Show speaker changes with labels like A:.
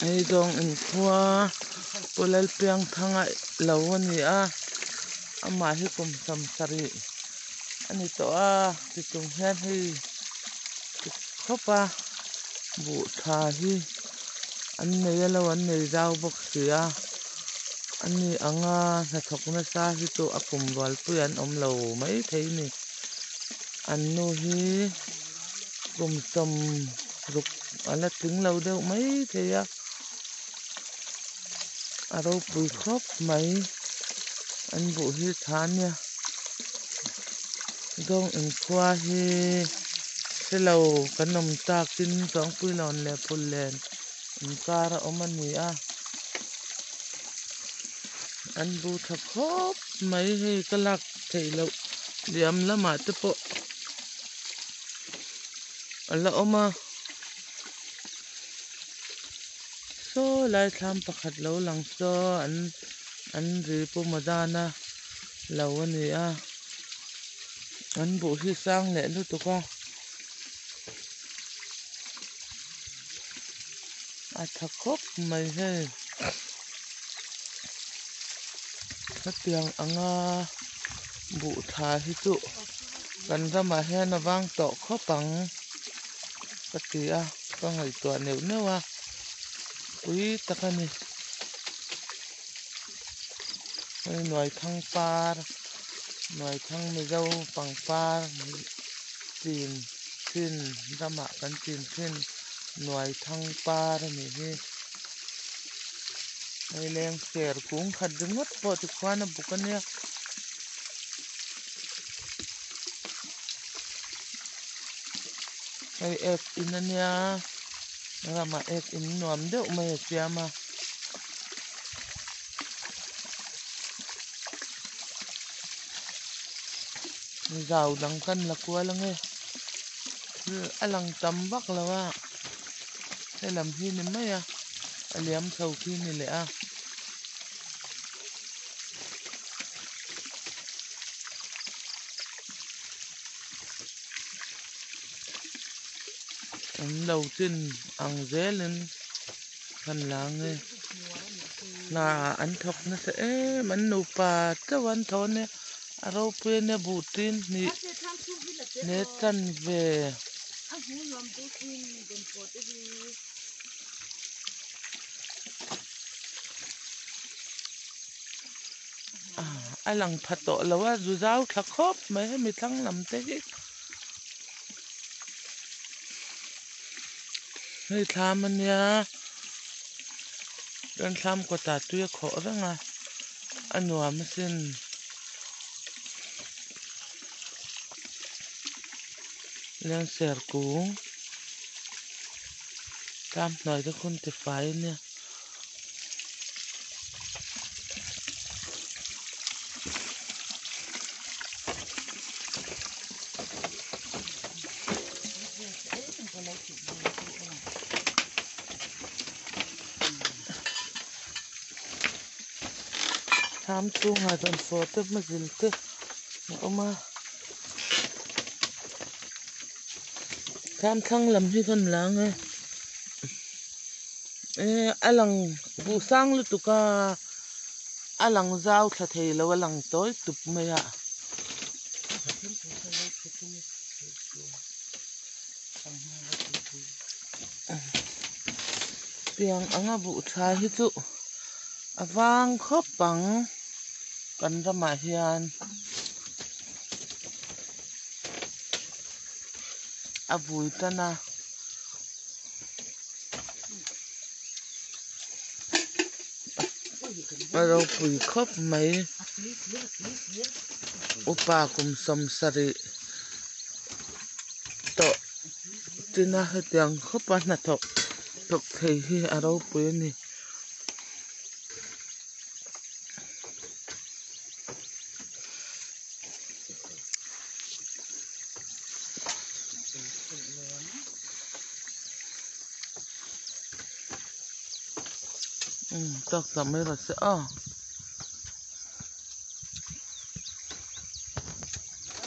A: Hei dong in khua polal piang thanga lo ni a ama hi kum sam sari ani to a ti tung hian hi khopa bu tha hi an nei lo an nei rau bok sia ani anga na thok na sa hi to akum wal pu an om lo mai thei ni an nu hi kum sam ruk ala ting lo deuh mai thei a aro pui khop mai an bu hi thania dong in khua hi selo kanom takin tong pui lon le pul len in kara omani a an bu tha khop mai hi kalak thei lo diam lama te po ala oma so lai tham pakhat lo lang so an ri pu madana lo ani a an bu hi sang le lu tu ka a tha khop mai he piang anga bu tha hi chu kan rama hian awang to khopang patia ka ngai to neu newa ui takani noi thang par noi thang mi zo pang par tin tin rama kan tin tin noi thang par ni hi ai leng ser kung khat dingot po ti khwana bukania ai ek inania rama ek in nuam deuh mai siama zau dang kan la kwa lange alang tam bak lawa selam hi ni maya aliam thau khi ni le a an lo tin ang zelin kan lange na an thok na se man nu pa chawan thone aro pe ne butin ni ne tan ve alang phato lawa zu zau tha khop mai mi thang lam te hi hei tham ania dan tham ko ta tu kho ranga anuam sin len ser kung tam noi da kun te fai nia tham chung ha don fo te ma zil te oma tham thang lam hi kan lang alang bu sang lu tu ka alang zau tha thei lo alang toy tup mai a piang anga bu tha hi chu awang khopang kan rama hian abui tana aro pui khop mai upa kum som sari to tina hetiang khopa na thok tok thei hi aro pui ni tok samai ra se